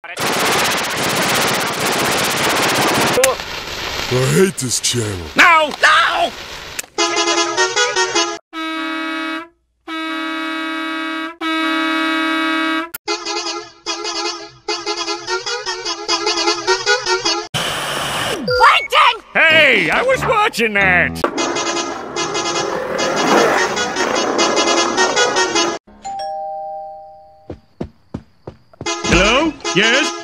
I hate this channel. No! No! Plankton! Hey, I was watching that! Hello? Yes?